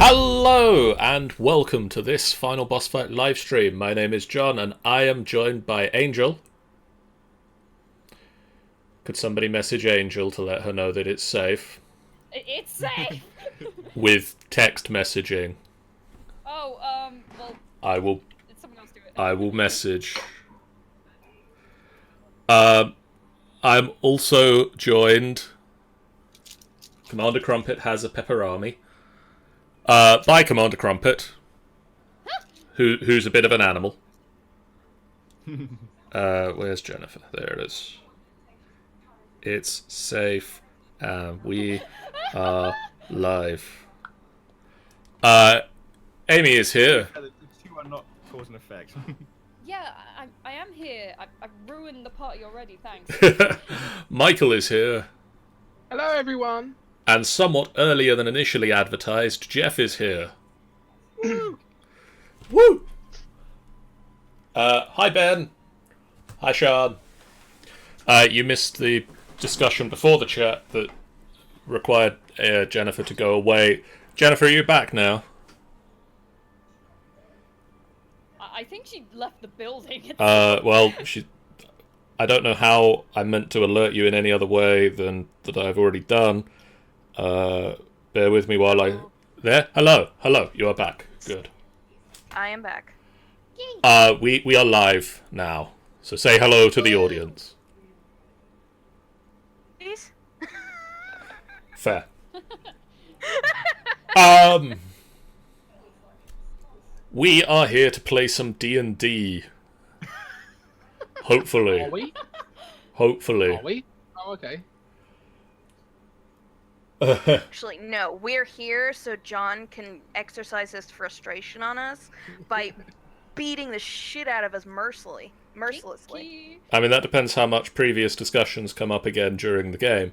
Hello and welcome to this final boss fight livestream. My name is John and I am joined by Angel. Could somebody message Angel to let her know that it's safe? It's safe! With text messaging. Oh, well... I will someone else do it. I will message. I'm also joined... Commander Crumpet has a pepperami. By Commander Crumpet, who's a bit of an animal. Where's Jennifer? There it is. It's safe, and we are live. Amy is here. The two are not cause and effect. Yeah, I am here. I've ruined the party already, thanks. Michael is here. Hello, everyone. And somewhat earlier than initially advertised, Jeff is here. Woo! Woo! Hi, Ben. Hi, Sean. You missed the discussion before the chat that required Jennifer to go away. Jennifer, are you back now? I think she left the building. Well, I don't know how I meant to alert you in any other way than that I've already done. Bear with me while I... There? Hello. Hello. You are back. Good. I am back. We are live now. So say hello to the audience. Please? Fair. We are here to play some D&D. Hopefully. Are we? Hopefully. Are we? Oh, okay. Actually, no. We're here so John can exercise his frustration on us by beating the shit out of us mercilessly. Kiki. I mean, that depends how much previous discussions come up again during the game.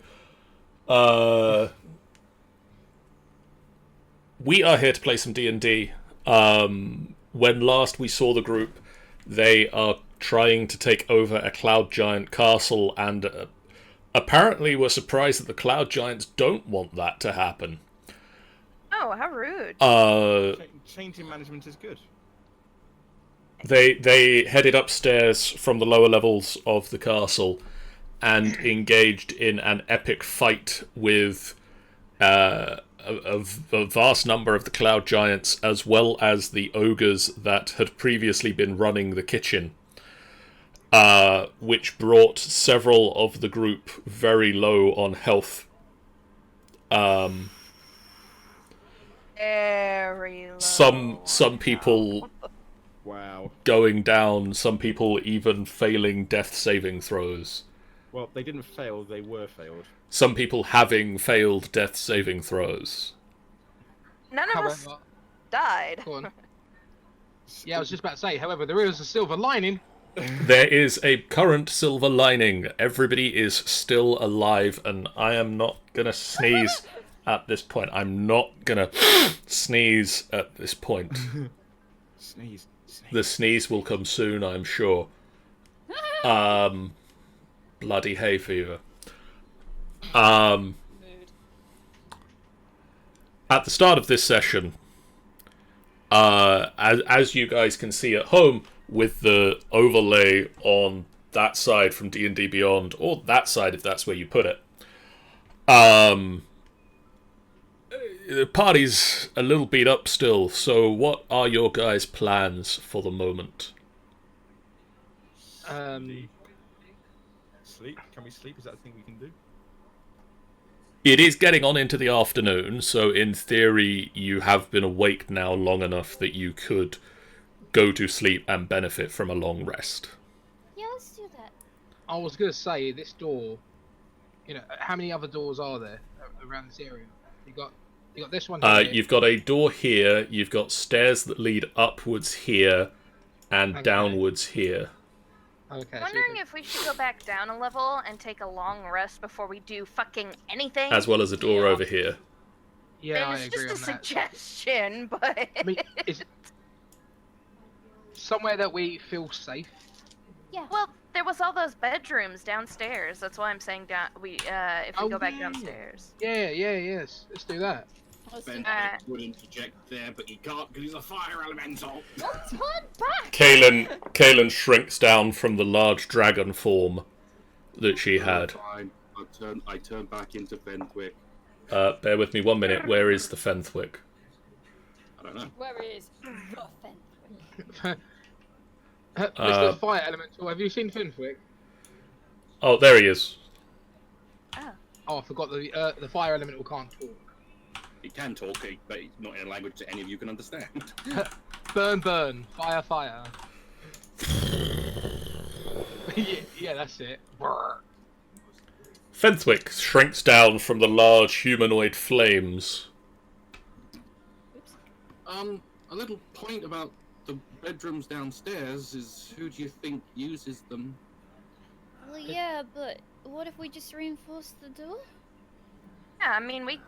We are here to play some D&D. When last we saw the group, they are trying to take over a cloud giant castle, and apparently we're surprised that the cloud giants don't want that to happen. Oh, how rude. Changing management is good. They headed upstairs from the lower levels of the castle and engaged in an epic fight with a vast number of the cloud giants, as well as the ogres that had previously been running the kitchen, which brought several of the group very low on health. Very low. Some people Wow. going down, some people even failing death saving throws. Well, they didn't fail, they were failed. Some people having failed death saving throws. None of us However, died. go on. Yeah, I was just about to say, however, there is a silver lining. There is a current silver lining. Everybody is still alive, and I am not gonna sneeze at this point. I'm not gonna sneeze at this point. Sneeze. The sneeze will come soon, I'm sure. Bloody hay fever. Mood. At the start of this session, as you guys can see at home, with the overlay on that side from D&D Beyond, or that side if that's where you put it, the party's a little beat up still, so what are your guys' plans for the moment? Sleep? Can we sleep? Is that a thing we can do? It is getting on into the afternoon, so in theory you have been awake now long enough that you could go to sleep and benefit from a long rest. Yeah, let's do that. I was going to say, this door, how many other doors are there around this area? You got this one here. You've got a door here, you've got stairs that lead upwards here, and Okay. downwards here. Okay, Wondering if we should go back down a level and take a long rest before we do fucking anything. As well as a door Yeah. over here. Yeah, I it's agree just a on that. suggestion, but I mean, is somewhere that we feel safe. Yeah. well, there was all those bedrooms downstairs. That's why I'm saying if we Oh, go back yeah. downstairs. Yeah, yes. Let's do that. Fenwick would interject there, but he can't because he's a fire elemental. Don't turn back! Kaelin shrinks down from the large dragon form that she had. Fine. I turn back into Fenwick. Bear with me 1 minute. Where is the Fenthwick? I don't know. Where is the Fenwick? Mr. Fire Elemental, have you seen Finthwick? Oh, there he is. Oh, I forgot the Fire Elemental can't talk. He can talk, but he's not in a language that any of you can understand. Burn, burn, fire, fire. yeah, that's it. Fenthwick shrinks down from the large humanoid flames. A little point about the bedrooms downstairs is who do you think uses them? Well, yeah, but what if we just reinforce the door? Yeah, I mean we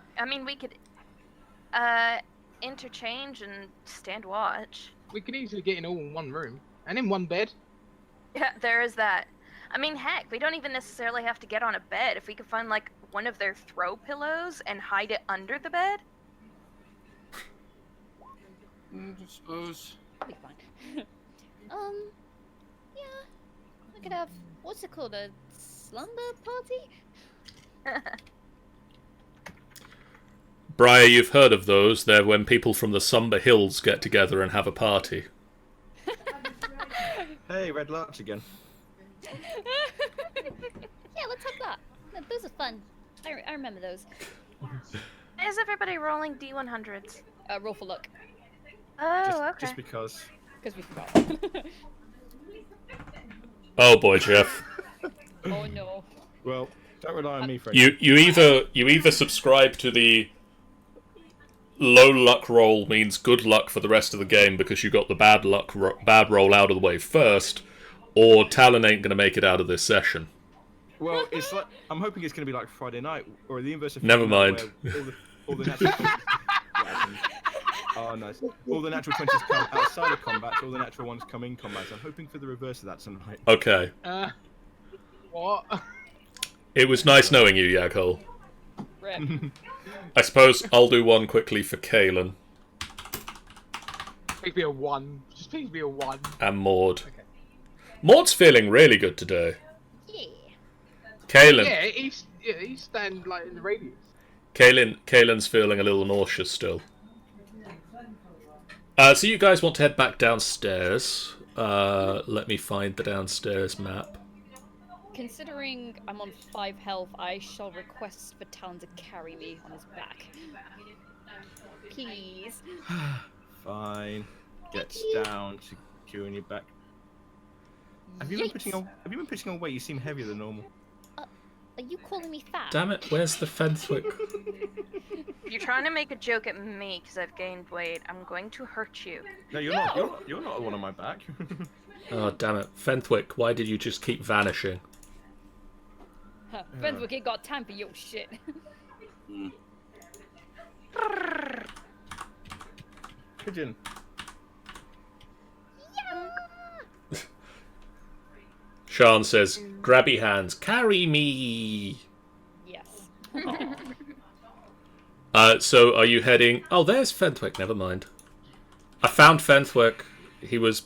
could interchange and stand watch. We could easily get in all in one room and in one bed. Yeah, there is that. I mean, heck, we don't even necessarily have to get on a bed. If we could find like one of their throw pillows and hide it under the bed. I suppose. That'd be fine. Yeah, we could have, what's it called, a slumber party? Briar, you've heard of those. They're when people from the Somber Hills get together and have a party. Hey, Red Larch again. Yeah, let's have that. No, those are fun. I remember those. Is everybody rolling D100s? Roll for luck, Oh, okay. Just because. because we forgot. Oh boy, Jeff. Oh no. Well, don't rely on me for You either subscribe to the low luck roll means good luck for the rest of the game because you got the bad roll out of the way first, or Talon ain't gonna make it out of this session. Well, it's like I'm hoping it's going to be like Friday night or the inverse of. Never Friday mind. night where all the natural. Oh, nice. All the natural 20s come outside of combat. All the natural ones come in combat. So I'm hoping for the reverse of that tonight. Okay. What? It was nice knowing you, Yaghol. Rip. I suppose I'll do one quickly for Kaelin Please be a 1. Just please be a 1. and Maud. Okay. Maud's feeling really good today. Yeah. Kaelin. Yeah, he's standing like in the radius. Kaelin's feeling a little nauseous still. So you guys want to head back downstairs. Let me find the downstairs map. Considering I'm on 5 health, I shall request for Talon to carry me on his back. Please. Fine. Gets down, securing your back. Have you been putting on? Have you been putting on weight? You seem heavier than normal. Are you calling me fat? Damn it, where's the Fenthwick? If you're trying to make a joke at me because I've gained weight, I'm going to hurt you. No, you're not. You're not the one on my back. Oh, damn it. Fenthwick, why did you just keep vanishing? Huh, Fenwick ain't got time for your shit. Pigeon. Sean says, grabby hands, carry me! Yes. So are you heading... Oh, there's Fenthwick, never mind. I found Fenthwick. He was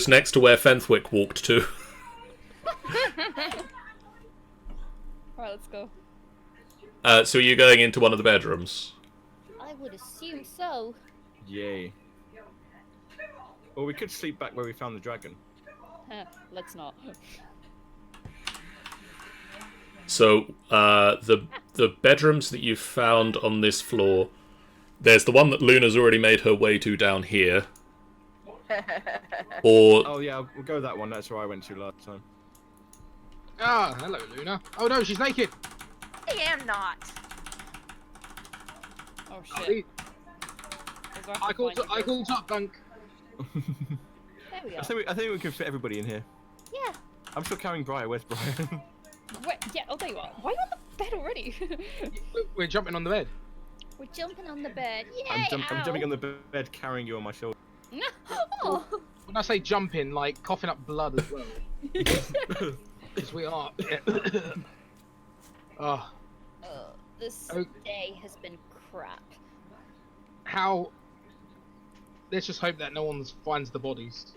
next to where Fenthwick walked to. Alright, let's go. So are you going into one of the bedrooms? I would assume so. Yay. Or we could sleep back where we found the dragon. Let's not. So, the bedrooms that you've found on this floor, there's the one that Luna's already made her way to down here. Or... Oh yeah, we'll go that one. That's where I went to last time. Ah, hello, Luna. Oh no, she's naked. I am not. Oh shit. I call top bunk. There we I are. think we can fit everybody in here. Yeah. I'm still carrying Briar. Where's Briar? Wait, yeah, oh there you are. Why are you on the bed already? We're jumping on the bed. We're jumping on the bed. Yay, I'm jumping ow. on the bed, carrying you on my shoulder. Oh. When I say jumping, like coughing up blood as well. Because we are. Oh. This Oh. day has been crap. How? Let's just hope that no one finds the bodies.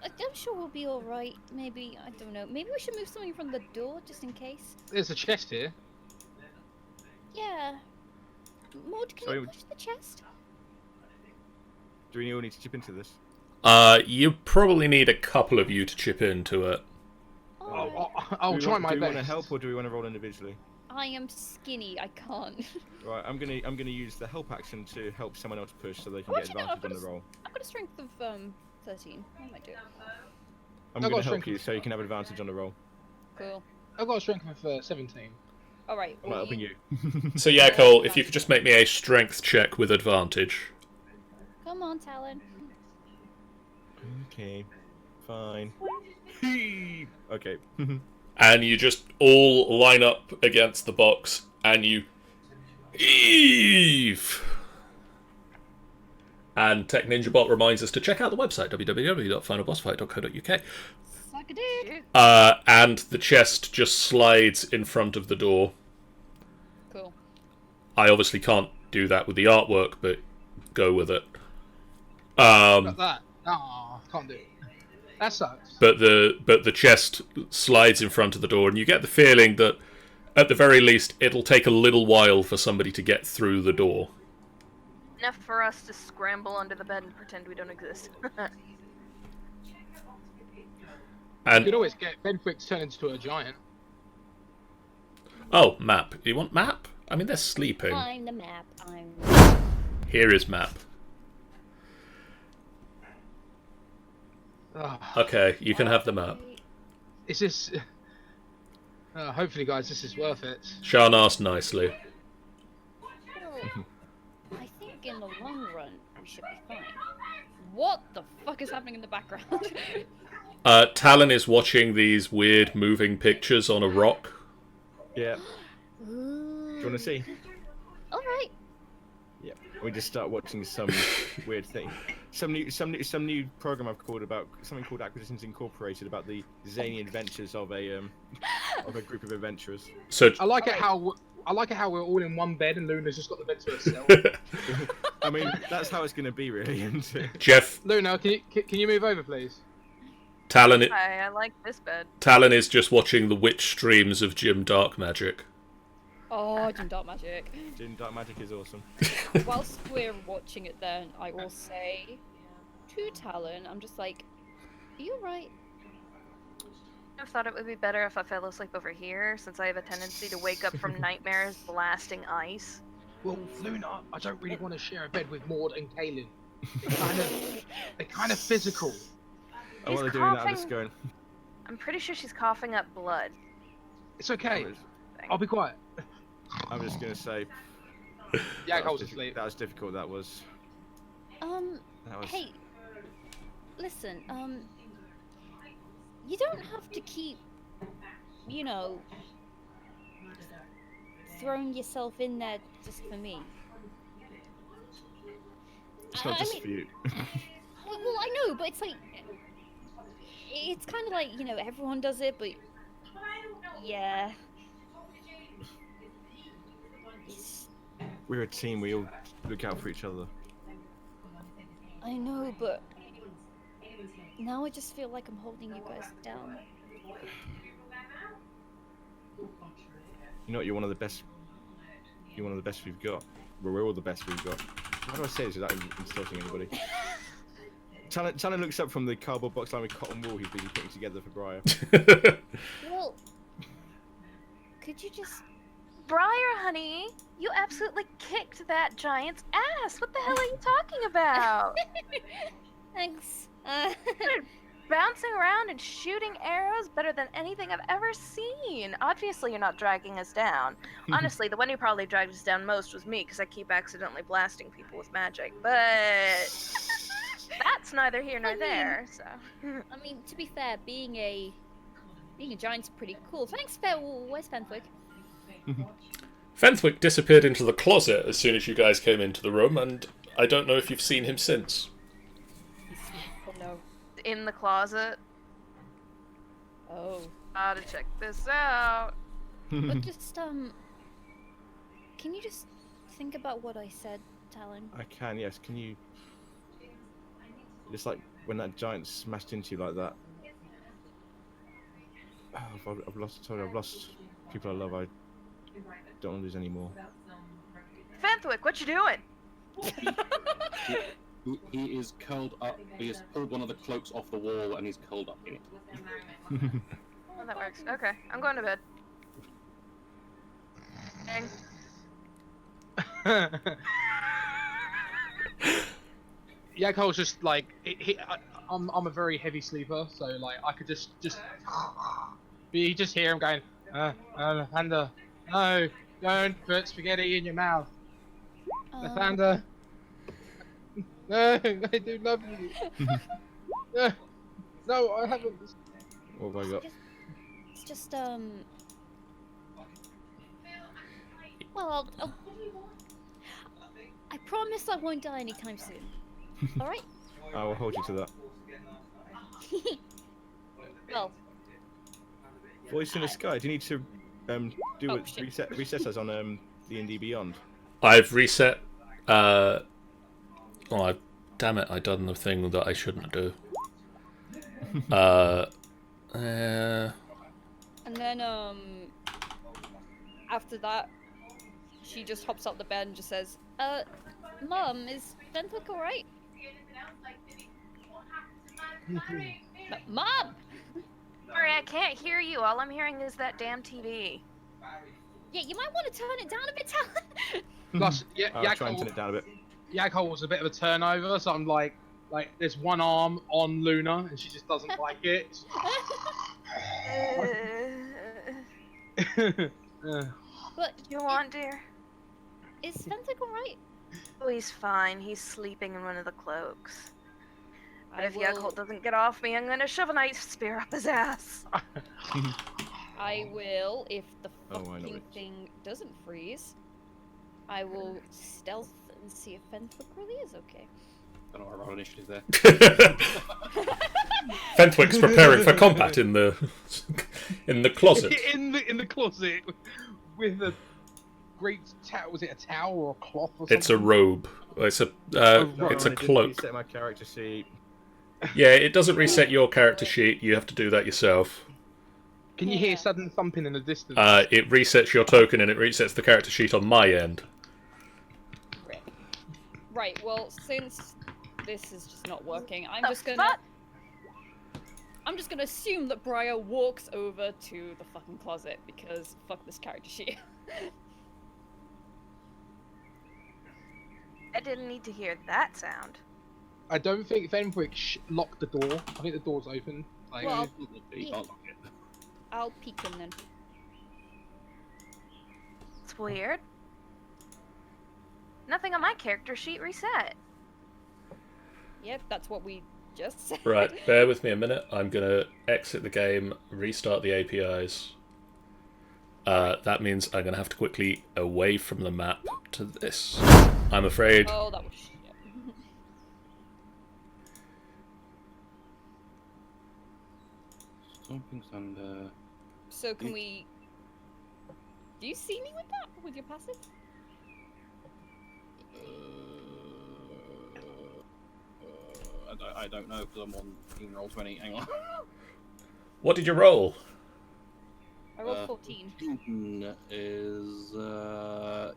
I'm sure we'll be alright. Maybe, I don't know. Maybe we should move something from the door, just in case. There's a chest here. Yeah. Maud, can Sorry, you push the chest? Do we all need to chip into this? You probably need a couple of you to chip into it. Alright. I'll try my Do we want to best. help or do we want to roll individually? I am skinny, I can't. Right, I'm gonna use the help action to help someone else push so they can Oh, get actually, no, advantage on the roll. I've got a strength of 13. I might do it. I'm I've gonna got help strength you of- so you can have advantage on the roll. Cool. I've got a strength of 17. Alright. I'm not helping you. So yeah, Cole, if you could just make me a strength check with advantage. Come on, Talon. Okay, fine. Okay. And you just all line up against the box, and you heave. And Tech Ninja Bot reminds us to check out the website www.finalbossfight.co.uk. Suck a dick. And the chest just slides in front of the door. Cool. I obviously can't do that with the artwork, but go with it. Got that. Ah, can't do it. That sucks. But the chest slides in front of the door, and you get the feeling that, at the very least, it'll take a little while for somebody to get through the door. Enough for us to scramble under the bed and pretend we don't exist. You And could always get Benwick turned into a giant. oh, map. You want map? I mean, they're sleeping. I'm the map. Here is map. Ah, Okay, you can have the map. is this? Hopefully, guys, this is worth it. Shan asked nicely. Well, I think in the long run, we should be fine. What the fuck is happening in the background? Talon is watching these weird moving pictures on a rock. Yeah. Do you want to see? Alright. Yeah. We just start watching some weird thing. Some new program I've called about something called Acquisitions Incorporated about the zany adventures of a group of adventurers. So I like it how we're all in one bed and Luna's just got the bed to herself. I mean, that's how it's going to be, really, isn't it? Jeff, Luna, can you move over, please? Talon I like this bed. Talon is just watching the witch streams of Jim Dark Magic. Oh, Jim Dark Magic. Jim Dark Magic is awesome. Whilst we're watching it then, I will say to Talon, I'm just like, are you right? I thought it would be better if I fell asleep over here, since I have a tendency to wake up from nightmares blasting ice. Well, Luna, I don't really want to share a bed with Maud and Kaylin. They're kind of physical. Oh, while they're He's doing that, I'm coughing. just going. I'm pretty sure she's coughing up blood. It's okay. I'll be quiet. I'm just going to say. Yeah, that I was was asleep. That was difficult. That was. That was. Hey, listen, you don't have to keep, you know, throwing yourself in there just for me. It's not I just mean- for you. Well, I know, but it's like, it's kind of like, you know, everyone does it, but yeah. We're a team. We all look out for each other. I know, but now I just feel like I'm holding you guys down. You know what? You're one of the best. You're one of the best we've got. Well, we're all the best we've got. How do I say this without insulting anybody? Talon looks up from the cardboard box lined with cotton wool he's busy putting together for Briar. Well, could you just... Briar, honey, you absolutely kicked that giant's ass. What the hell are you talking about? Thanks. Bouncing around and shooting arrows better than anything I've ever seen. Obviously, you're not dragging us down. Honestly, the one who probably dragged us down most was me, because I keep accidentally blasting people with magic. But that's neither here nor there. So. I mean, to be fair, being a giant's pretty cool. Thanks, where's Fenwick? Fenthwick disappeared into the closet as soon as you guys came into the room, and I don't know if you've seen him since. Oh no. In the closet. Oh. Gotta check this out. But just, Can you just think about what I said, Talon? I can, yes. Can you? It's like when that giant smashed into you like that. Oh, I've lost. Sorry, I've lost people I love. I don't want to lose any more. Fenthwick, what you doing? He is curled up. He has pulled one of the cloaks off the wall and he's curled up in it. Oh, that works. Okay, I'm going to bed. Dang. Yakol's just like I'm a very heavy sleeper, so like I could just you just hear him going, Lathander, no, don't put spaghetti in your mouth. Lathander, no, I do love you. No, I haven't. What have I got? It's just well, I promise I won't die anytime soon. All right. I will hold you to that. Well, Voice in the sky. Do you need to do Oh, it? shit. Reset us on D&D Beyond. I've reset. Oh, damn it! I done the thing that I shouldn't do. and then after that, she just hops up the bed and just says, Mum, is Fenthwick alright? Mom! Sorry, I can't hear you. All I'm hearing is that damn TV. Yeah, you might want to turn it down a bit, Talon. Plus, I'll try and turn it down a bit. Yakhol was a bit of a turnover, so I'm like there's one arm on Luna and she just doesn't like it. But You want, dear? is Fenthwick alright? Oh, he's fine. He's sleeping in one of the cloaks. But if will- Yakult doesn't get off me, I'm gonna shove a nice spear up his ass. I will, if the Oh, I know fucking it. thing doesn't freeze, I will stealth and see if Fenthwick really is okay. I don't know what our initiative there. Fenthwick's preparing for combat in the closet. in the closet with a great was it a towel or a cloth or something? It's a robe. It's a it's a I didn't cloak. reset my character sheet. Yeah, it doesn't reset your character sheet. You have to do that yourself. Can you hear sudden thumping in the distance? It resets your token and it resets the character sheet on my end. Right, well, since this is just not working, I'm The just gonna... fuck? I'm just gonna assume that Briar walks over to the fucking closet, because fuck this character sheet. I didn't need to hear that sound. I don't think Fenwick locked the door. I think the door's open. Like, Well, You can't lock it. I'll peek him then. It's weird. Nothing on my character sheet reset. Yep, that's what we just said. Right, bear with me a minute. I'm gonna exit the game, restart the APIs. That means I'm gonna have to quickly away from the map to this. I'm afraid. Oh, that was shit. Something's under. So can we... Do you see me with that? With your passive? I don't know because I'm on team roll 20. Hang on. What did you roll? I rolled 14. 14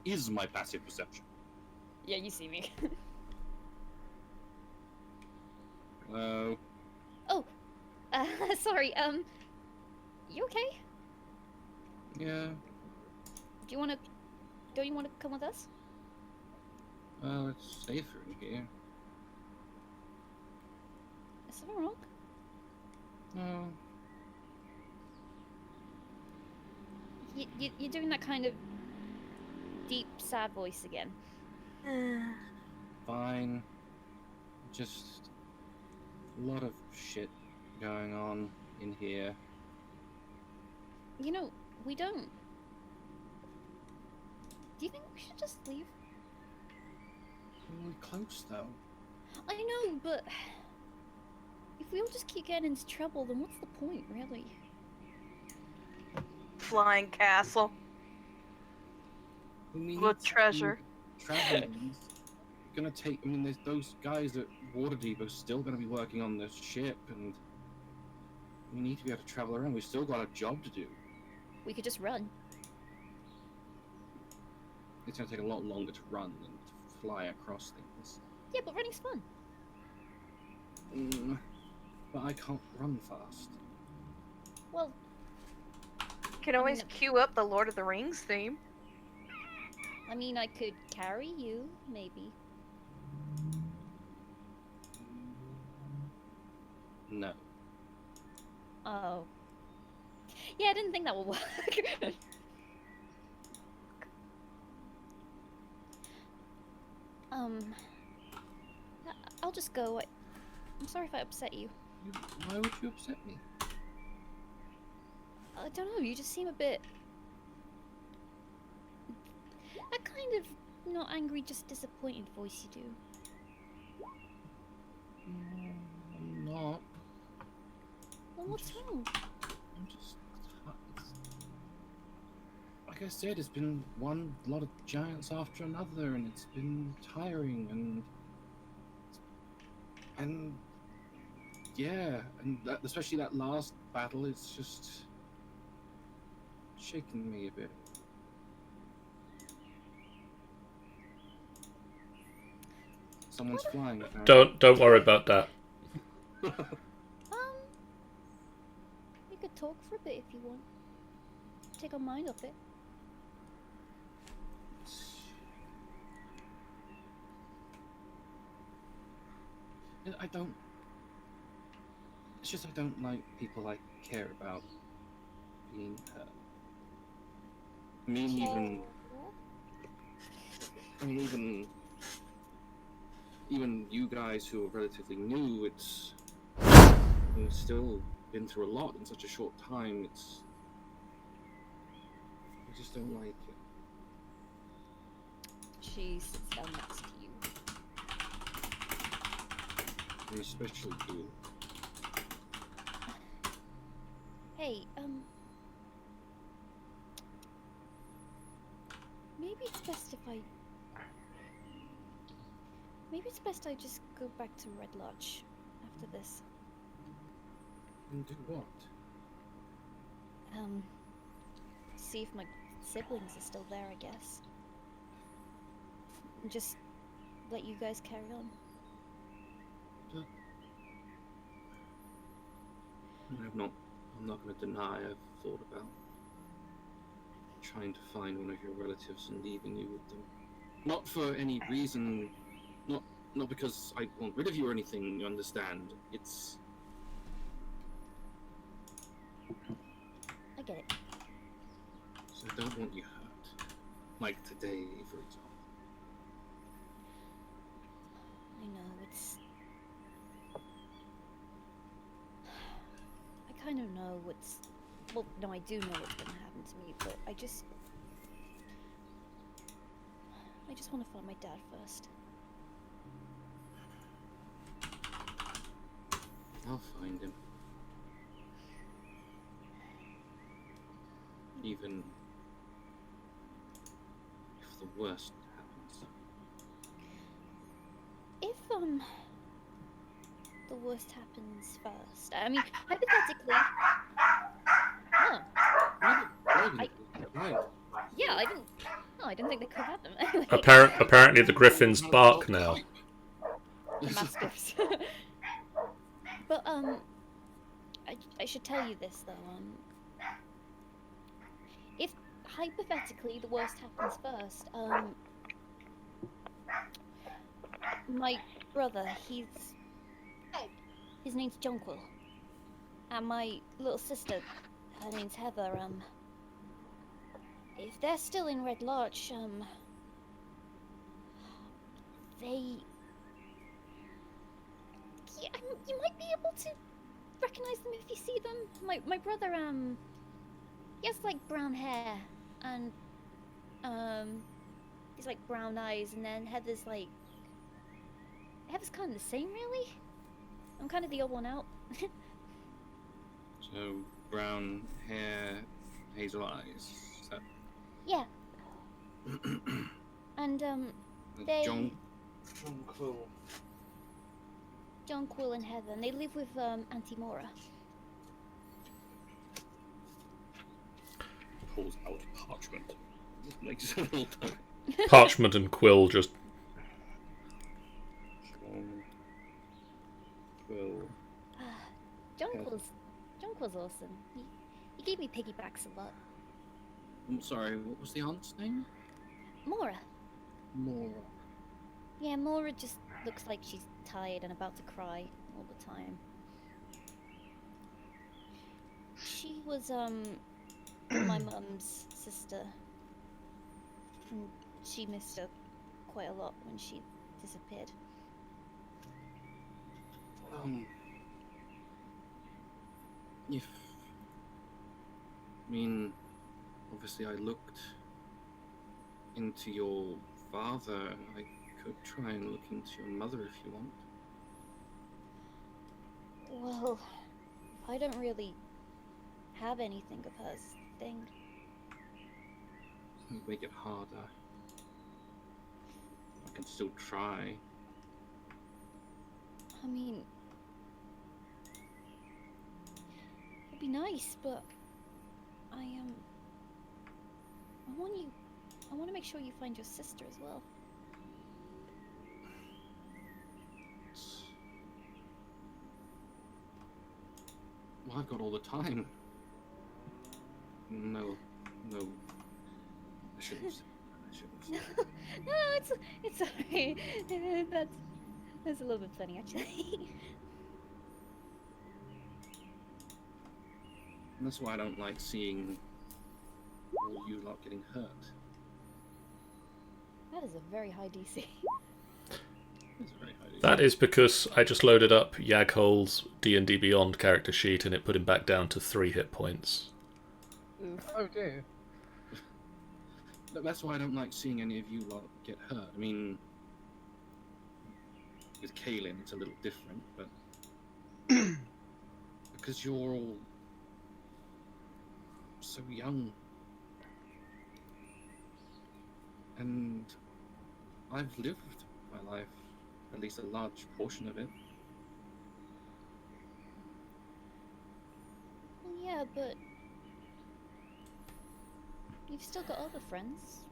is my passive perception. Yeah, you see me. Hello. Oh, sorry, you okay? Yeah. Don't you wanna come with us? It's safer in here. Is something wrong? No. You're doing that kind of deep, sad voice again. Fine. Just a lot of shit going on in here. You know, we don't... Do you think we should just leave? We're close though. I know, but... If we all just keep getting into trouble, then what's the point, really? Flying castle. who needs With treasure. traveling? It's gonna take. I mean, there's those guys at Waterdeep are still gonna be working on the ship, and we need to be able to travel around. We've still got a job to do. We could just run. It's gonna take a lot longer to run than to fly across things. Yeah, but running's fun. But I can't run fast. Well, You can always cue up the Lord of the Rings theme. I mean, I could carry you, maybe. No. Oh. Yeah, I didn't think that would work. I'll just go. I'm sorry if I upset you. Why would you upset me? I don't know, you just seem a bit... that kind of not angry, just disappointed voice you do. No, I'm not. Well, what's wrong? I'm just... like I said, it's been one lot of giants after another, and it's been tiring, and yeah, and that, especially that last battle, it's just shaking me a bit. Someone's flying apparently. Don't worry about that. We could talk for a bit if you want. Take our mind off it. I don't. It's just I don't like people I care about being hurt. I mean, even you guys who are relatively new, it's you've still been through a lot in such a short time. I just don't like it. She sits down next to you. And especially you. Hey, maybe it's best if I... maybe it's best I just go back to Red Lodge after this. And do what? See if my siblings are still there, I guess. And just let you guys carry on. I'm not going to deny I've thought about trying to find one of your relatives and leaving you with them. Not for any reason, not because I want rid of you or anything, you understand. It's... I get it. So I don't want you hurt. Like today, for example. I know, it's... I kind of know what's... well, no, I do know what's gonna happen to me, but I just want to find my dad first. I'll find him. Even if the worst happens. If, the worst happens first, I mean, hypothetically... Oh. Right. Yeah, I didn't... no, I didn't think they could have them. Apparently the griffins bark now. The mastiffs. But, I should tell you this, though, if, hypothetically, the worst happens first, my brother, his name's Jonquil, and my little sister, her name's Heather, if they're still in Red Lodge, they... yeah, you might be able to recognize them if you see them. My brother, he has, like, brown hair, and, he's, like, brown eyes, and then Heather's kind of the same, really. I'm kind of the odd one out. So, brown hair, hazel eyes. Is that... Yeah. And they John Quill. John, Quill, and Heather. And they live with Auntie Mora. Pulls out parchment. Like several times. Parchment and quill just. Quill. John Heather. Quill's awesome. He gave me piggybacks a lot. I'm sorry, what was the aunt's name? Mora. Mora. Yeah, Mora just looks like she's tired and about to cry all the time. She was my mum's sister. And she missed her quite a lot when she disappeared. If I mean, obviously I looked into your father. I could try and look into your mother if you want. Well, I don't really have anything of hers thing. Make it harder. I can still try. I mean, it'd be nice, but I want to make sure you find your sister as well. Well, I've got all the time. No. I should have said that. No, it's alright. That's a little bit funny actually. And that's why I don't like seeing all you lot getting hurt. That is a very high DC. It's very high. That is because I just loaded up Yaghol's D&D Beyond character sheet and it put him back down to 3 hit points. Oh dear. That's why I don't like seeing any of you lot get hurt. I mean, with Kaylin, it's a little different, but because you're all so young, and I've lived my life, at least a large portion of it. Yeah, but you've still got other friends.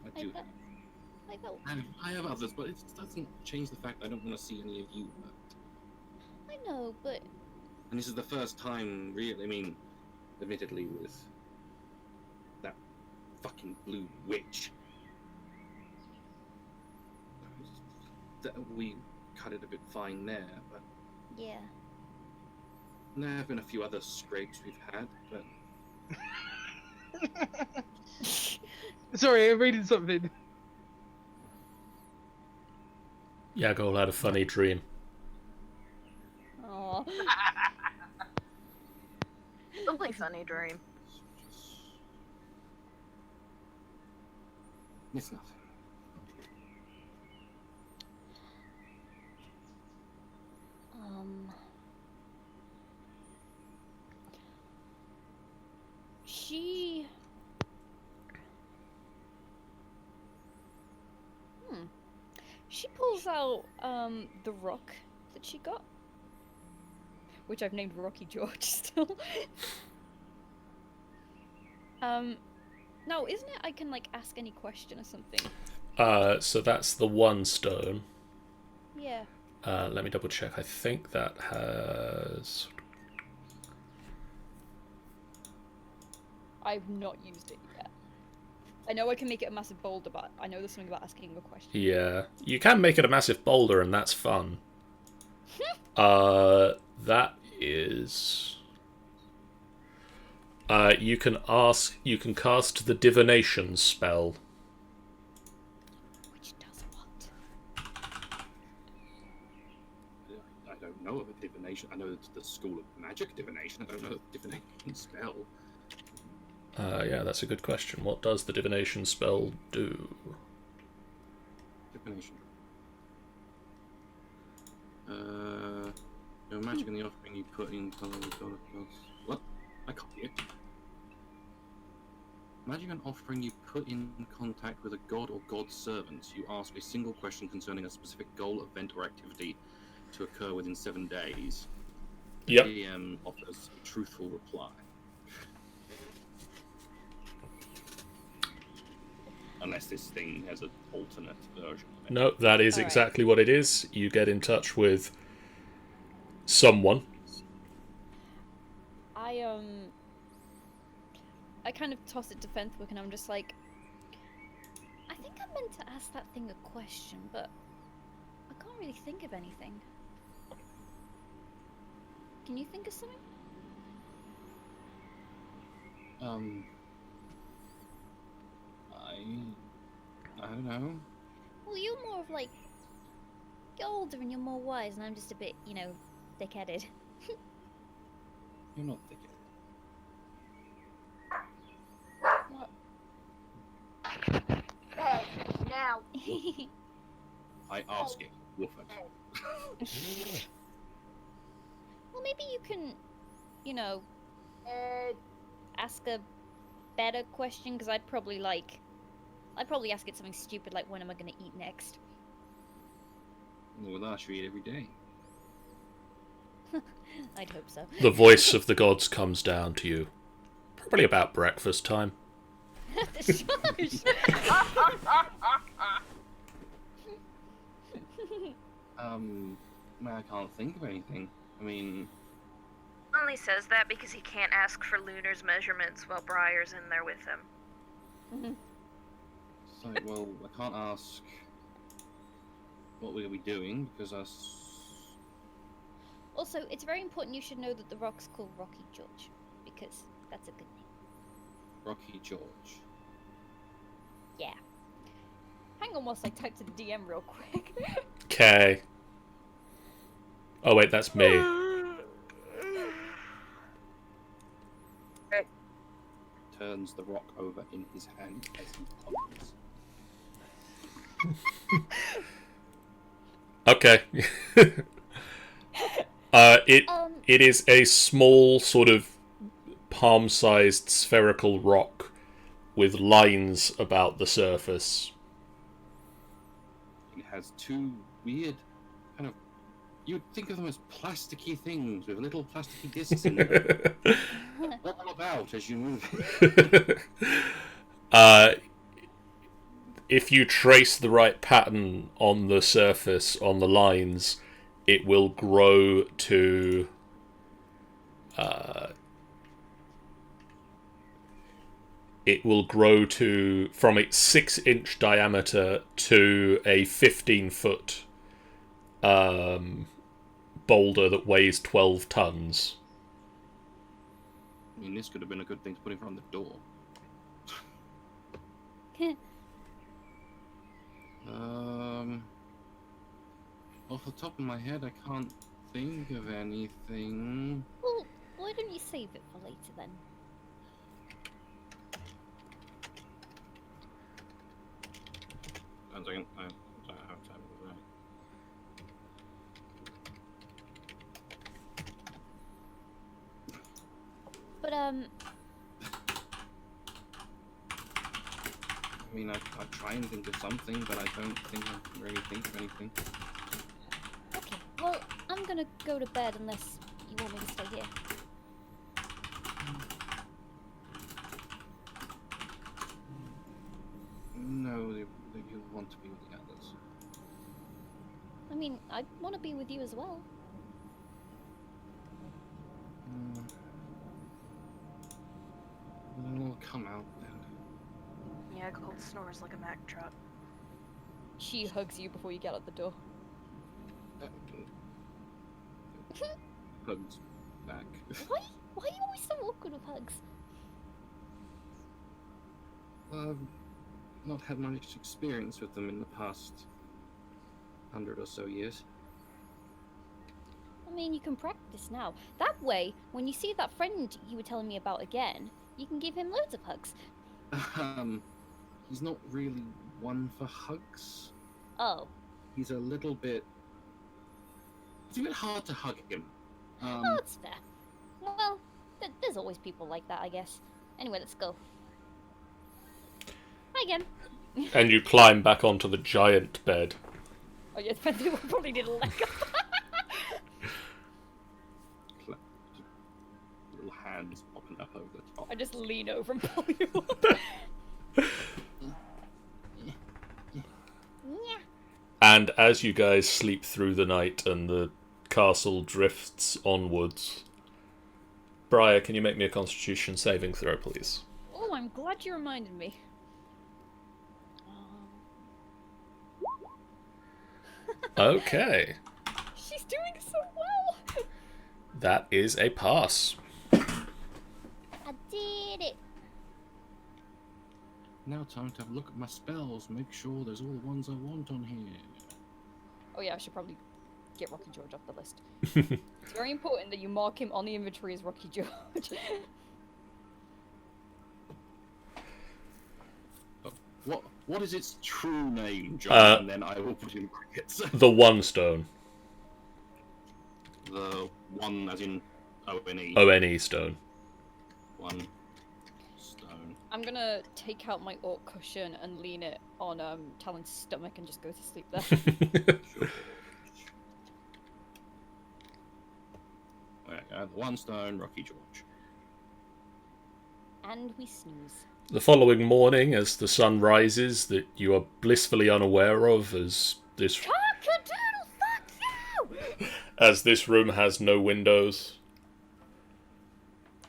I do. Like that. I have others, but it doesn't change the fact I don't want to see any of you hurt. I know, but And this is the first time, really, I mean, admittedly with that fucking blue witch, that we cut it a bit fine there, but yeah. there have been a few other scrapes we've had, but Sorry, I'm reading something. Yaghol had a funny dream. Aww. Something funny dream. it's nothing. She... She pulls out, the rock that she got. Which I've named Rocky George still. No, isn't it I can, like, ask any question or something? So that's the one stone. Yeah. Let me double check. I think that has... I've not used it yet. I know I can make it a massive boulder, but I know there's something about asking a question. Yeah. You can make it a massive boulder, and that's fun. That is... you can cast the divination spell. Which does what? I don't know of a divination. I know it's the school of magic divination. I don't know the divination spell. Yeah, that's a good question. What does the divination spell do? Divination. Your magic in the offering you put in. What? I copy it. Imagine an offering you put in contact with a god or god's servants. You ask a single question concerning a specific goal, event, or activity to occur within 7 days. The Yep. DM offers a truthful reply. Unless this thing has an alternate version of it. No, that is All right. exactly what it is. You get in touch with someone. I kind of toss it to Fenthwick and I'm just like, I think I meant to ask that thing a question, but I can't really think of anything. Can you think of something? I don't know. Well, you're more of like, you're older and you're more wise, and I'm just a bit, thick-headed. You're not thinking. Hey, now. I ask it. Woof it. Well, maybe you can, ask a better question, because I'd probably ask it something stupid like, when am I going to eat next? Well, with us, you eat every day. I'd hope so. The voice of the gods comes down to you. Probably about breakfast time. Shush! I can't think of anything. I mean, Only says that because he can't ask for Lunar's measurements while Briar's in there with him. so, well, I can't ask what we're doing because us. Also, it's very important you should know that the rock's called Rocky George, because that's a good name. Rocky George. Yeah. Hang on whilst I type to the DM real quick. Okay. Oh wait, that's me. Turns the rock over in his hand as he ponders. Okay. It is a small, sort of palm-sized spherical rock with lines about the surface. It has two weird, kind of. You'd think of them as plasticky things with little plasticky discs in them. All about as you move. If you trace the right pattern on the surface, on the lines, it will grow to from its 6-inch diameter to a 15-foot boulder that weighs 12 tons. I mean, this could have been a good thing to put in front of the door. Off the top of my head, I can't think of anything. Well, why don't you save it for later then? One second. I don't have time for that. But, I mean, I try and think of something, but I don't think I can really think of anything. okay. Well, I'm gonna go to bed unless you want me to stay here. No, you want to be with the others. I mean, I want to be with you as well. Then we'll come out then. Yeah, Cold snores like a Mack truck. She hugs you before you get out the door. Hugs back. Why are you always so awkward with hugs? I've not had much experience with them in the past 100 or so years. I mean, you can practice now. That way, when you see that friend you were telling me about again, you can give him loads of hugs. He's not really one for hugs. Oh. He's a little bit... It's a bit hard to hug him. Oh, that's fair. Well, there's always people like that, I guess. Anyway, let's go. Hi again. And you climb back onto the giant bed. Oh yeah, we probably did a leg up. Little hands popping up over the top. I just lean over and pull you up. Yeah. And as you guys sleep through the night and the castle drifts onwards, Briar, can you make me a Constitution saving throw, please? Oh, I'm glad you reminded me. Okay. She's doing so well. That is a pass. I did it. Now time to have a look at my spells, make sure there's all the ones I want on here. Oh yeah, I should probably get Rocky George off the list. It's very important that you mark him on the inventory as Rocky George. What is its true name, John? And then I will put in brackets. The One Stone. The one as in O-N-E. O-N-E Stone. One stone. I'm gonna take out my orc cushion and lean it on Talon's stomach and just go to sleep there. Sure. Okay, one stone, Rocky George. And we snooze. The following morning, as the sun rises, that you are blissfully unaware of, as this Cock-a-doodle, fuck you! as this room has no windows.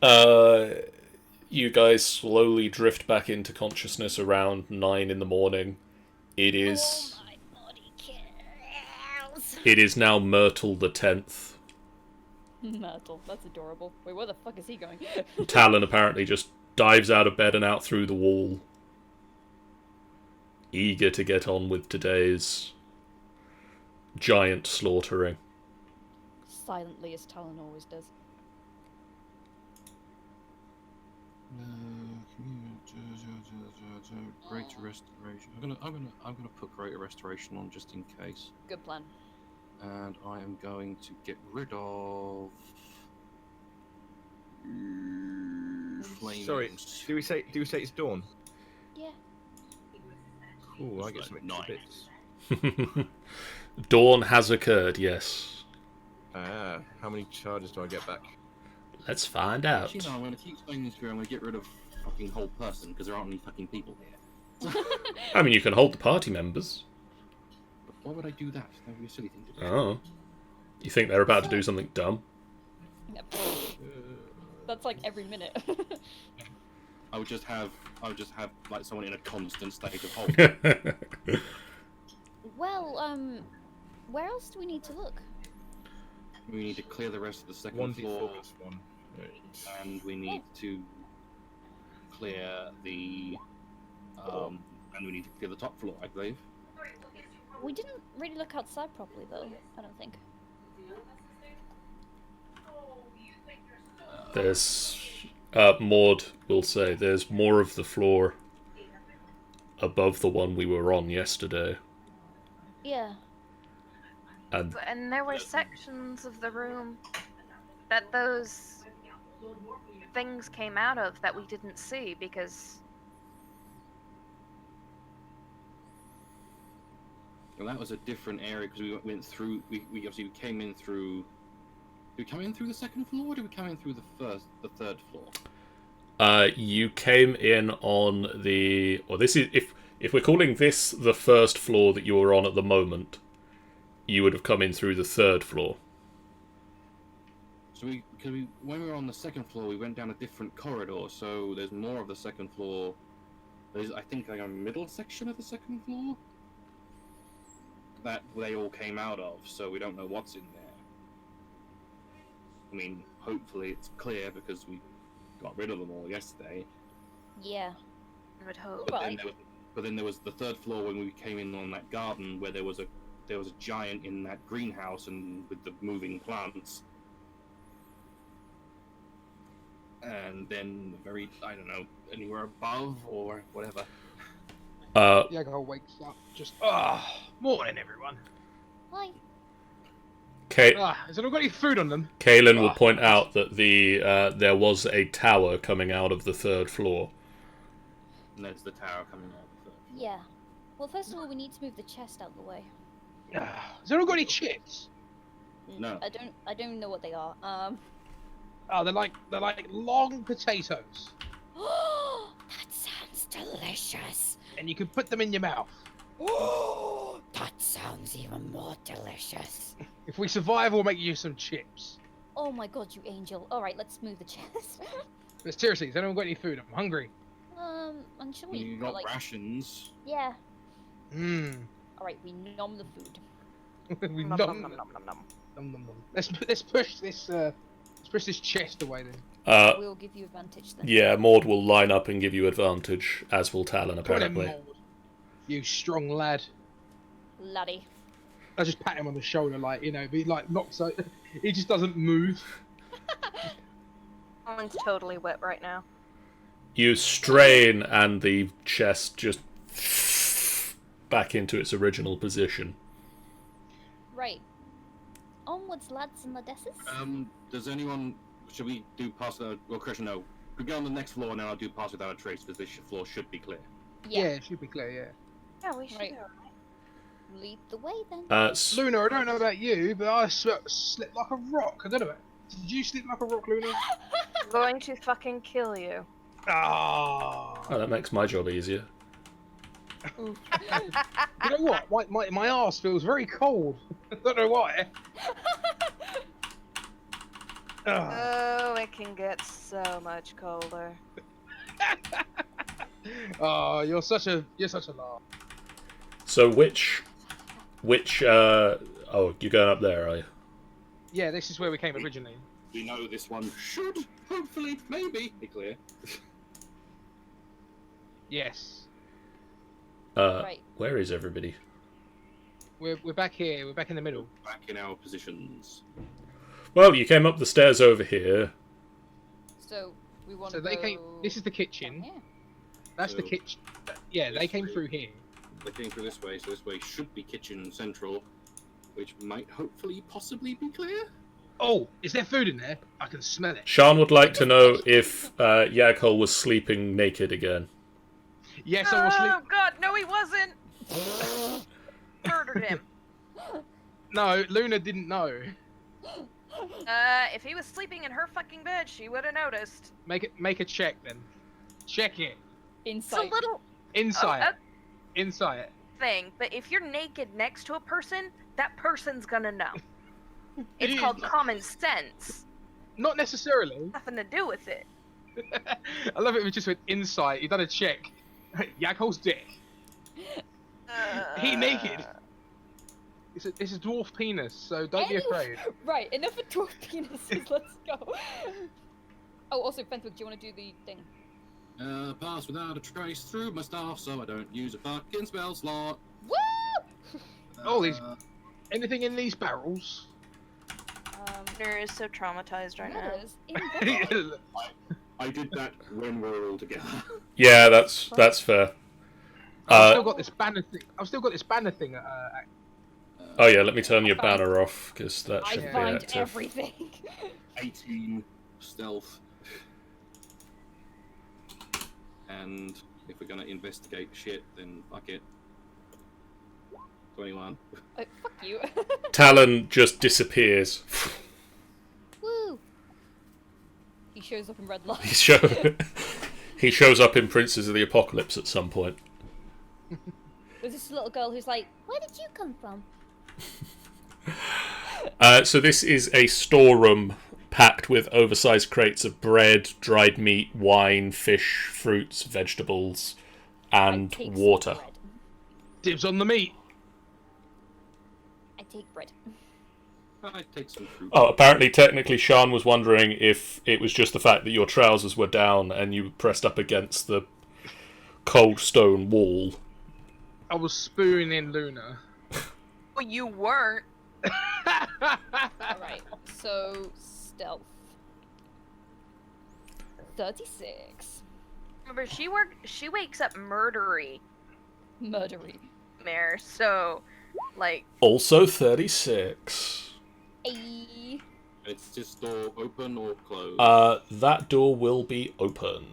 You guys slowly drift back into consciousness around 9 in the morning. It is. Oh, my body kills. It is now Myrtle the 10th. Myrtle, that's adorable. Wait, where the fuck is he going? Talon apparently just dives out of bed and out through the wall, eager to get on with today's giant slaughtering. Silently, as Talon always does. Greater restoration. I'm gonna put greater restoration on just in case. Good plan. And I am going to get rid of flaming. Sorry, do we say it's dawn? Yeah. Cool, I It's get some like extra bits. Dawn has occurred, yes. How many charges do I get back? Let's find out. Actually, no, I'm gonna keep playing this through. I'm gonna get rid of fucking whole person because there aren't any fucking people here. I mean, you can hold the party members. But why would I do that? That would be a silly thing to do. Oh. You think they're about to do something dumb? That's like every minute. I would just have like someone in a constant state of hold. Well, where else do we need to look? We need to clear the rest of the second 1d4 floor, plus 1. and we need to clear the and we need to clear the top floor, I believe. We didn't really look outside properly, though. I don't think. There's... Maud will say there's more of the floor above the one we were on yesterday. Yeah. And there were sections of the room that those things came out of that we didn't see because... Well, that was a different area because we went through. We obviously came in through. Did we come in through the second floor, or did we come in through the third floor? You came in on the... Well, this is... If we're calling this the first floor that you're on at the moment, you would have come in through the third floor. So when we were on the second floor, we went down a different corridor. So there's more of the second floor. There's, I think, like a middle section of the second floor that they all came out of. So we don't know what's in there. I mean, hopefully it's clear because we got rid of them all yesterday. Yeah. I would hope. But then there was the third floor when we came in on that garden where there was a giant in that greenhouse and with the moving plants. And then I don't know, anywhere above or whatever. Yago wakes up, just, morning everyone. Hi. Has anyone got any food on them? Kaelin will point out that there was a tower coming out of the third floor. And there's the tower coming out of the Yeah. Well, first of all, we need to move the chest out of the way. Has anyone got any chips? No. I don't know what they are. Oh, they're like long potatoes, That sounds delicious. and you can put them in your mouth. Oh, that sounds even more delicious. If we survive, we'll make you some chips. Oh my god, you angel. Alright, let's move the chest. But seriously, has anyone got any food? I'm hungry. I'm sure we You got rations. Yeah. Mmm. Alright, we nom the food. we Nom, nom, nom, nom, nom, nom, nom. nom, nom, nom. Let's push this chest away then. We'll give you advantage then. Yeah, Maud will line up and give you advantage, as will Talon, Come on in, apparently. Maud. You strong lad. Laddie. I just pat him on the shoulder, like, you know, be like not so. He just doesn't move. Owen's totally wet right now. You strain, and the chest just back into its original position. Right. Onwards, lads and ladesses. Does anyone? Should we do pass without? Well, Christian, no. We go on the next floor, and then I'll do pass without a trace because this floor should be clear. Yeah, it should be clear. Yeah. Yeah, we should. Right. Lead the way then. Luna, I don't know about you, but I slipped like a rock. I don't know. Did you slip like a rock, Luna? I'm going to fucking kill you. Ah. Oh, that makes my job easier. Oof. You know what? My arse feels very cold. I don't know why. Ah. Oh, it can get so much colder. Oh, you're such a laugh. So which oh, you're going up there, are you? Yeah, this is where we came originally. We know this one should, hopefully, maybe be clear. Yes. Right. Where is everybody? We're back here. We're back in the middle. Back in our positions. Well, you came up the stairs over here. So we want So to they go came. This is the down kitchen. here. That's the So- kitchen. Yeah, they came through here. They came through this way, so this way should be kitchen central, which might hopefully possibly be clear. Oh, is there food in there? I can smell it. Sean would like to know if Yaghol was sleeping naked again. Yes, I will sleep. Oh god, no he wasn't! Murdered him. No, Luna didn't know. If he was sleeping in her fucking bed, she would have noticed. Make a check then. Check it. It's Inside. a little Insight. Insight. thing, but if you're naked next to a person, that person's gonna know. It's is. called common sense. Not necessarily. Nothing to do with it. I love it if it just went insight. You done a check. Yaghol's dick. He naked. It's a dwarf penis, so don't be afraid. Right, enough of dwarf penises, let's go. Oh, also, Fenwick, do you want to do the thing? Pass without a trace through my staff, so I don't use a fucking spell slot. Woo! Oh, these- Anything in these barrels? Peter is so traumatized right now. Letters in the I did that when we're all together. Yeah, that's fair. I've still got this banner thing. I've still got this banner thing. Oh yeah, let me turn your banner off because that I should be find active. everything. 18 stealth. And if we're gonna investigate shit, then fuck it. 21. Oh, fuck you. Talon just disappears. Woo! He shows up in red light. He shows up in Princes of the Apocalypse at some point. There's this little girl who's like, where did you come from? So this is a storeroom packed with oversized crates of bread, dried meat, wine, fish, fruits, vegetables, and I take water. Bread. Dibs on the meat. I take bread. I take some fruit. Oh, apparently, technically, Sean was wondering if it was just the fact that your trousers were down and you pressed up against the cold stone wall. I was spooning Luna. Well, you weren't. Alright, so stealth. 36. Remember, she wakes up murdery, Murdery. Mare. So, like, Also 36. Ayy. It's this door open or closed? That door will be open.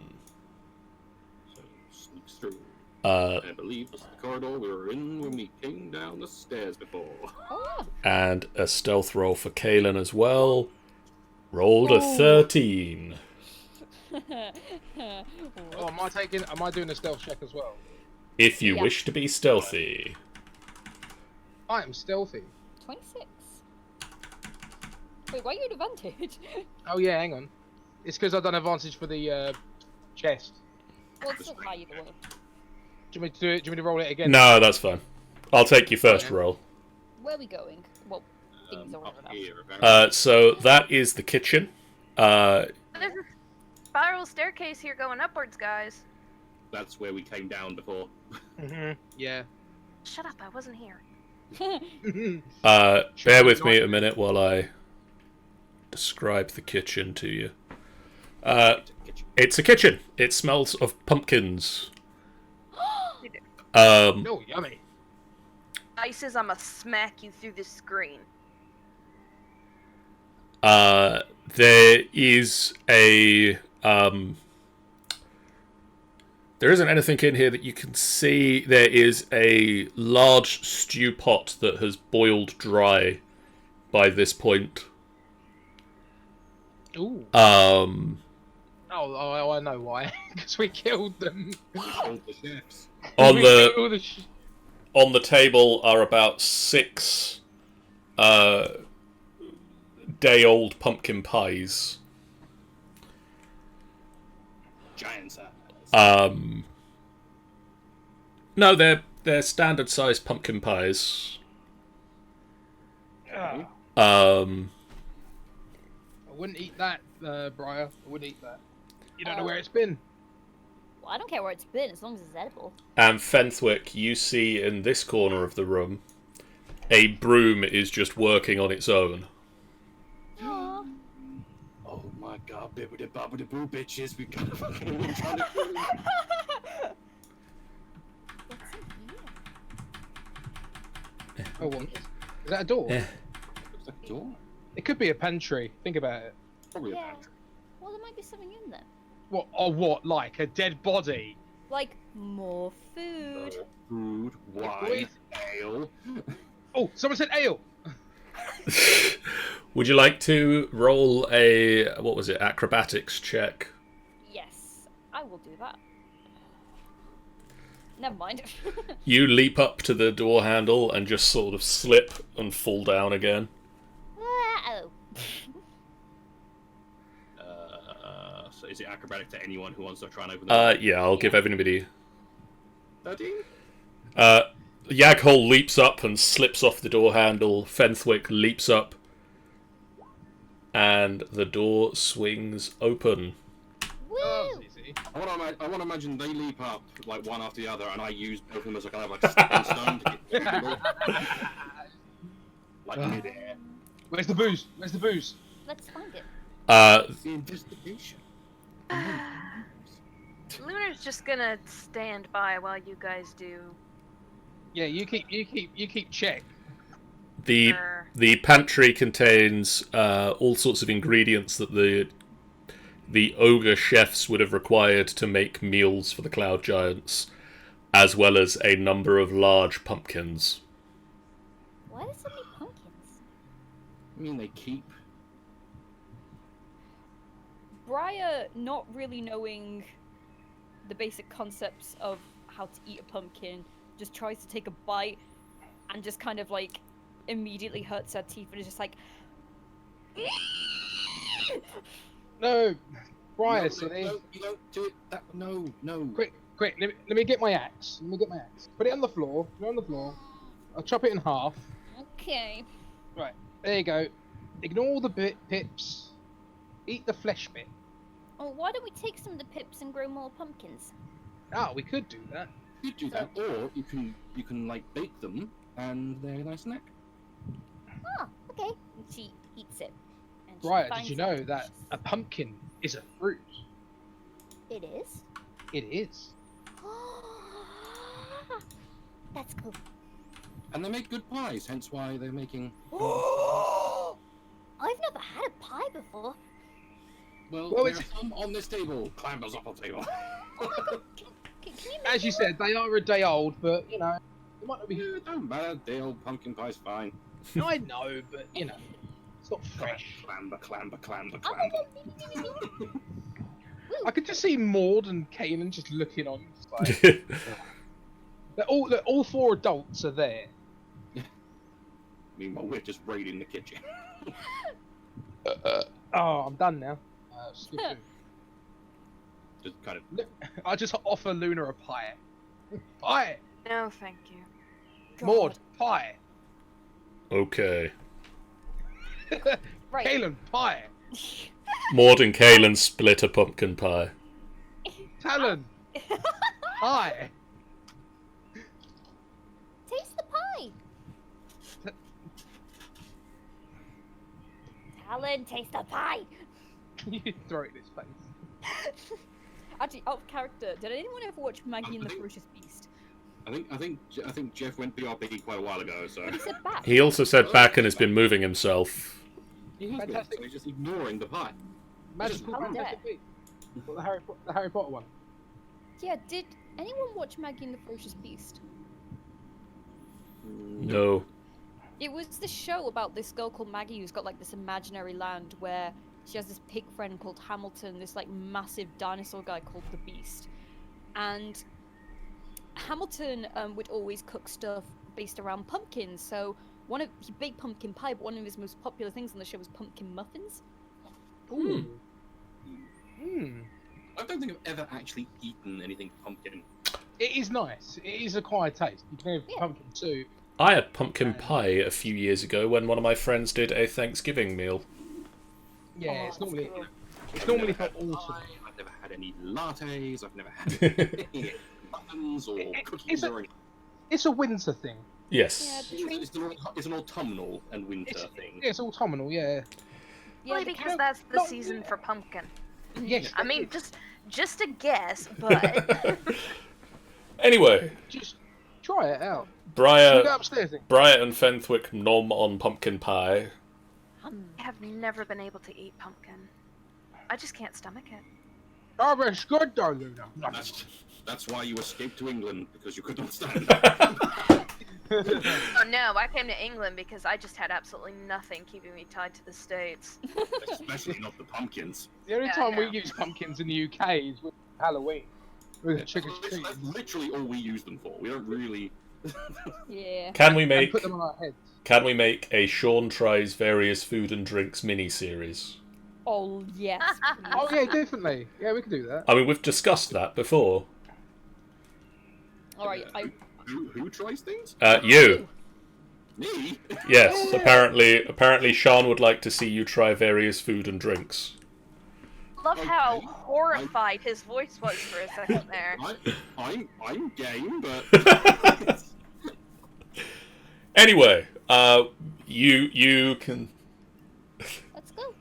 So sneaks through. I believe that's the corridor we were in when we came down the stairs before. Oh, And a stealth roll for Kalen as well. Rolled a 13. Oh, am I doing a stealth check as well? If you Yeah. wish to be stealthy. I am stealthy. 26. Wait, why are you at advantage? Oh yeah, hang on. It's because I've done advantage for the chest. Well, it's not high either way. Do you want me to do it? Do you want me to roll it again? No, that's fine. I'll take your first Okay. roll. Where are we going? Well, things are Up enough. here, about. So that is the kitchen. There's a spiral staircase here going upwards, guys. That's where we came down before. Yeah. Shut up, I wasn't here. Bear with me a minute while I describe the kitchen to you. It's a kitchen. It smells of pumpkins. Oh, yummy. Ices, I'ma smack you through the screen. There is a there isn't anything in here that you can see. There is a large stew pot that has boiled dry by this point. Ooh. Um, Oh, I know why. Because we killed them. All the chefs. on We the killed the on the table are about 6 day-old pumpkin pies. Giant size. No, they're standard-sized pumpkin pies. Ah, Um, I wouldn't eat that, Briar. I wouldn't eat that. You don't know where it's been. Well, I don't care where it's been as long as it's edible. and Fenthwick, you see in this corner of the room, a broom is just working on its own. Aww. Oh my god, bibbidi bobbidi boo bitches, we gotta fucking we're trying to kill you. What's in here? Oh, what? Is that a door? Yeah. Looks like a door. It could be a pantry. Think about it. Probably a Yeah. pantry. Well, there might be something in there. What? Or what? Like a dead body? Like, more food. Food, wine, boys. ale. Oh, someone said ale. Would you like to roll a, what was it, acrobatics check? Yes, I will do that. Never mind. You leap up to the door handle and just sort of slip and fall down again. Oh. So is it acrobatic to anyone who wants to try and open the door? Yeah, I'll give everybody... 13? Yaghol leaps up and slips off the door handle. Fenthwick leaps up. And the door swings open. Woo! Oh, that was easy. I want to imagine they leap up like one after the other, and I use both of them as a kind of like stepping stone to get to the door. Like midair. Where's the booze? Where's the booze? Let's find it. The investigation. Lunar's just gonna stand by while you guys do. Yeah, you keep check. The pantry contains all sorts of ingredients that the ogre chefs would have required to make meals for the Cloud Giants, as well as a number of large pumpkins. Why are there so many pumpkins? I mean, they keep. Briar, not really knowing the basic concepts of how to eat a pumpkin, just tries to take a bite and just kind of like immediately hurts her teeth and is just like. No, Briar, No, silly. no, you don't do it. That no. Quick, let me get my axe. Put it on the floor. Put it on the floor. I'll chop it in half. Okay. Right, there you go. Ignore the pips. Eat the flesh bit. Oh, why don't we take some of the pips and grow more pumpkins? Ah, we could do that. You do that, or you can like bake them, and they're a nice snack. Oh, okay. And she eats it. And she Briar, did finds you it know that delicious. a pumpkin is a fruit? It is? It is. That's cool. And they make good pies, hence why they're making. I've never had a pie before. Well, Well, there it's- are some on this table. Clambers up on the table. Can you As you said, they are a day old, but you know, it might not be. Yeah, don't matter. Day old pumpkin pie's fine. I know, but you know, it's not fresh. Clamber, clamber, clamber, Oh, clamber. I could just see Maud and Kanan just looking on. Just like, all 4 adults are there. Meanwhile, we're just raiding the kitchen. Oh, I'm done now. Skip food. Just kind of. I just offer Luna a pie. Pie! No, thank you. Maud, pie! Okay. Right. Kaelin, pie! Maud and Kaelin split a pumpkin pie. Talon, pie! Taste the pie. Talon, taste the pie. You throw it in his face. Actually, out of character, did anyone ever watch Maggie and the Ferocious Beast? I think Jeff went BRB quite a while ago, so. He said back. He also said back and has been moving himself. He has been, Fantastic. so he's just ignoring the pie. Magical How dare. Fantastic Beasts. What, the Harry Potter one? Yeah, did anyone watch Maggie and the Ferocious Beast? No. It was this show about this girl called Maggie who's got like this imaginary land where she has this pig friend called Hamilton, this like massive dinosaur guy called the Beast. And Hamilton would always cook stuff based around pumpkins. So he baked pumpkin pie, but one of his most popular things on the show was pumpkin muffins. Ooh. I don't think I've ever actually eaten anything pumpkin. It is nice. It is a quiet taste. You can have Yeah. pumpkin too. I had pumpkin pie a few years ago when one of my friends did a Thanksgiving meal. Yeah, Oh, it's that's normally cool. it's I've normally never for had autumn. pie, I've never had any lattes. I've never had any muffins or cookies or anything. It's a winter thing. Yes. Yeah, the train. It's an autumnal and winter thing. It's autumnal, yeah. Yeah, Only the because ca- that's the no, season for pumpkin. Yes. I mean, just a guess, but Anyway, just try it out. We Briar, go upstairs then. Briar and Fenthwick nom on pumpkin pie. I have never been able to eat pumpkin. I just can't stomach it. Oh, it's good though, Luna. That's why you escaped to England, because you could not stand. Oh no, I came to England because I just had absolutely nothing keeping me tied to the States. Especially not the pumpkins. The only Yeah, time we no. use pumpkins in the UK is with Halloween. With trick or treat. That's literally all we use them for. We don't really. Yeah. Can we And make put them on our heads. a Sean tries various food and drinks mini-series? Oh yes. Oh yeah, definitely. Yeah, we could do that. I mean, we've discussed that before. All right. Who tries things? You. Me? Yes, apparently Sean would like to see you try various food and drinks. Love how Okay. horrified his voice was for a second there. I'm game, but Anyway, you can Let's go.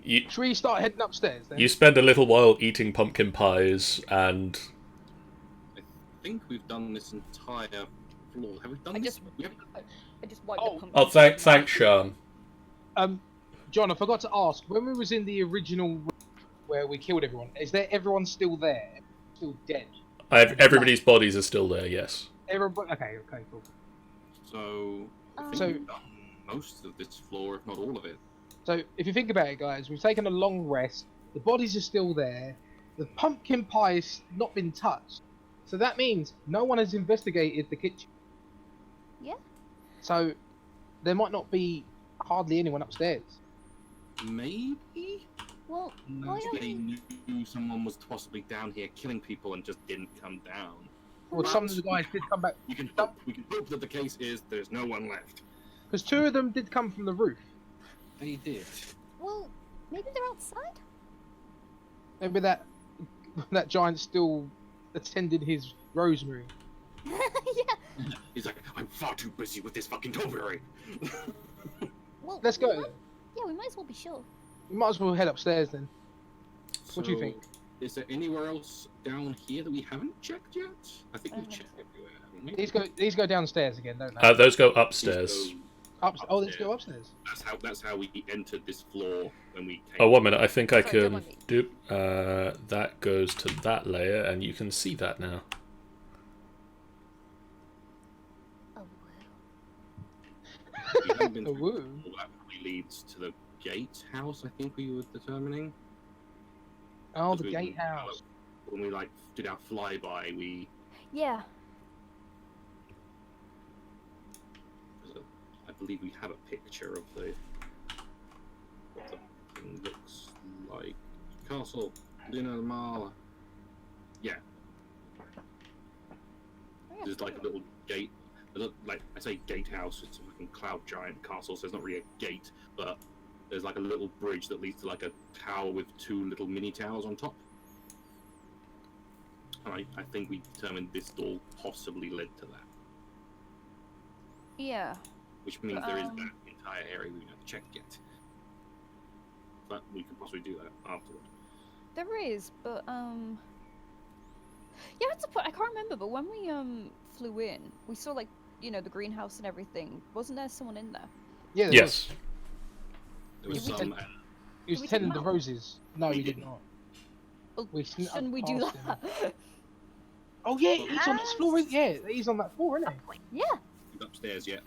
Should we start heading upstairs then? you spend a little while eating pumpkin pies and I think we've done this entire floor. Have we done I this? just- We haven't- I just wiped Oh. the pumpkin. thanks Sean. John, I forgot to ask. When we was in the original room where we killed everyone, is there everyone still there? Still dead? Everybody's bodies are still there. Yes. Everybody? Okay, cool. So, I think So- we've done most of this floor, if not all of it. So if you think about it, guys, we've taken a long rest. The bodies are still there. The pumpkin pie has not been touched. So that means no one has investigated the kitchen. Yeah. So there might not be hardly anyone upstairs. Maybe? Well, why don't They we? knew someone was possibly down here killing people and just didn't come down. Well, some of the guys did come back We can hope that the case is there's no one left. because 2 of them did come from the roof. They did. Well, maybe they're outside. Maybe that giant still attended his rosemary. Yeah. He's like, I'm far too busy with this fucking topiary. Well, Let's go. Yeah, we might as well be sure. We might as well head upstairs then. What do you So, think? Is there anywhere else down here that we haven't checked yet? I think we've don't think checked everywhere, haven't we? These go downstairs again, don't they? Those go upstairs. Oh, let's go upstairs. That's how we entered this floor when we came. Oh, 1 minute. I think I Sorry, don't can mind me. do. That goes to that layer, and you can see that now. Oh, We haven't been Oh, through woo. the door that probably leads to the gatehouse. I think we were determining. Oh, the Because we- gatehouse. When we like did our flyby, we yeah. I believe we have a picture of what the thing looks like. Castle, Luna Mall. Yeah, Oh, yeah. there's like a little gate. Like I say, gatehouse. It's a fucking cloud giant castle, so it's not really a gate, but there's like a little bridge that leads to like a tower with 2 little mini towers on top. And I think we determined this door possibly led to that, Yeah. which means there is Um, that entire area we haven't checked yet. But we could possibly do that afterward. There is, but yeah, that's a point. I can't remember, but when we flew in, we saw like the greenhouse and everything. Wasn't there someone in there? Yeah, there Yes. There was Did we some. He was Did we take tending him the out? roses. No, We he did didn't. not. Well, We snuck shouldn't we do past him. that? Oh yeah, he's on this floor. Yeah, he's on that floor, isn't he? yeah. upstairs yet.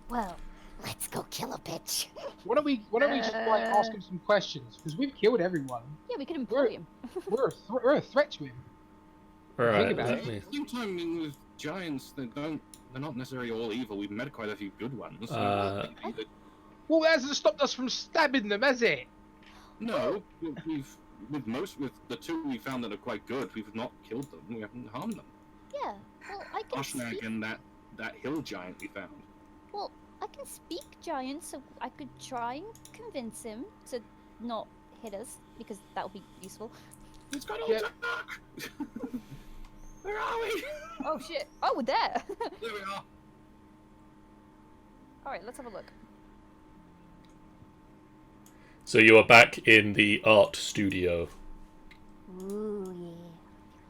Well, let's go kill a bitch. Why don't we just like ask him some questions? Because we've killed everyone. Yeah, we can employ him. We're a threat to him. Alright, about let it. me. At the same time, I mean, with giants, they're not necessarily all evil. We've met quite a few good ones. So maybe Well, that hasn't stopped us from stabbing them, has it? no, with the 2 we found that are quite good, we've not killed them. We haven't harmed them. Yeah. Well, I can Oshlag speak. and that hill giant we found. Well, I can speak giant, so I could try and convince him to not hit us because that would be useful. It's got all Yeah. dark. Where are we? Oh shit! Oh, we're there. There we are. All right, let's have a look. So you are back in the art studio. Ooh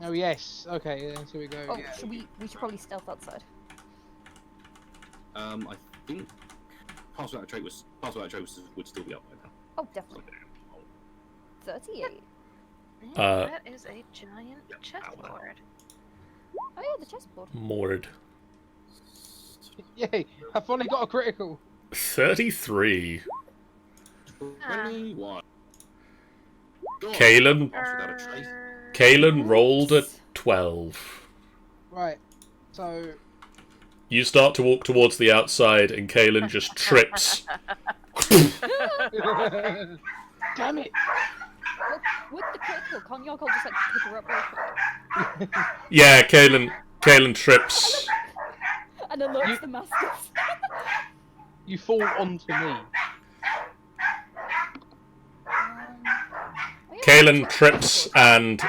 yeah. Oh yes. Okay. Yeah, so we go. Oh, yeah. we should probably stealth outside. I think Password Out of Trade would still be up by now. Oh, definitely. 38. That is a giant Yep, chessboard. Oh yeah, the chessboard. Moored. Yay! I finally got a critical. 33. 21. God, Kalen. Password Out of Trade. Kalen rolled a 12. Right. So You start to walk towards the outside, and Kalen just trips. damn it! With the critical, can't Yoko just like pick her up real quick Yeah, Kalen trips. and alerts the masters? You fall onto me. Oh, yeah, Kalen trips and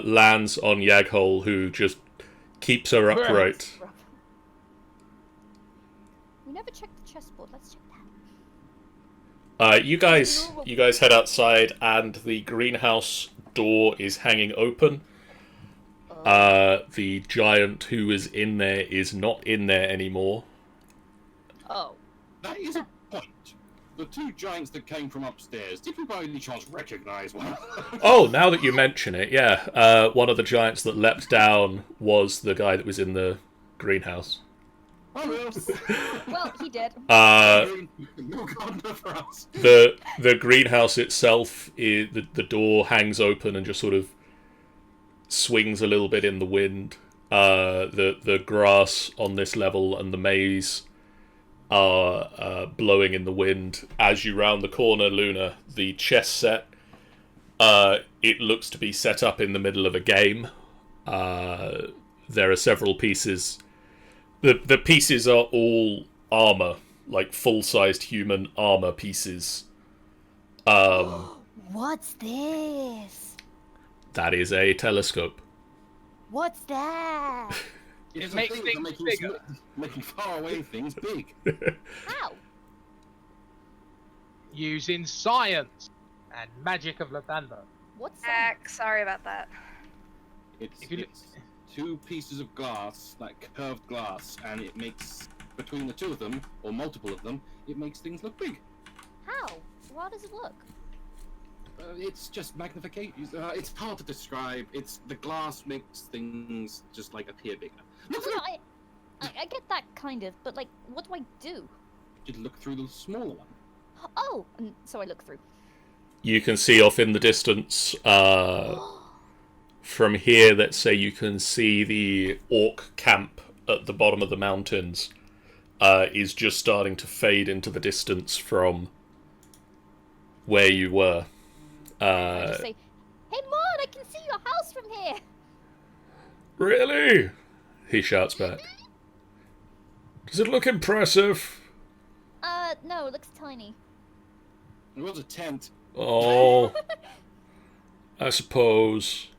lands on Yaghole, who just keeps her upright. We never checked the chessboard. Let's check that. You guys head outside, and the greenhouse door is hanging open. The giant who is in there is not in there anymore. Oh. That is a point. The 2 giants that came from upstairs, did we by any chance recognize one? Oh, now that you mention it, yeah. One of the giants that leapt down was the guy that was in the greenhouse. Oh, yes. Well, he did. No gardener for us. The greenhouse itself, the door hangs open and just sort of swings a little bit in the wind. The grass on this level and the maze are blowing in the wind. As you round the corner, Luna, the chess set, it looks to be set up in the middle of a game. There are several pieces. The pieces are all armor, like full-sized human armor pieces. What's this? That is a telescope. What's that? It's makes a thing things for bigger. making far away things big. Ow! Using science and magic of Lathander. What's that? Sorry about that. It's, If you look- it's 2 pieces of glass, like curved glass, and it makes between the two of them, or multiple of them, it makes things look big. How? How does it look? It's just magnification. It's hard to describe. It's the glass makes things just like appear bigger. Look No, through. I get that kind of, but like, what do I do? Just look through the smaller one. Oh, so I look through. You can see off in the distance, from here, let's say you can see the orc camp at the bottom of the mountains is just starting to fade into the distance from where you were. I just say, "Hey, Mon, I can see your house from here." Really? He shouts back. Does it look impressive? No, it looks tiny. It was a tent. Oh, I suppose.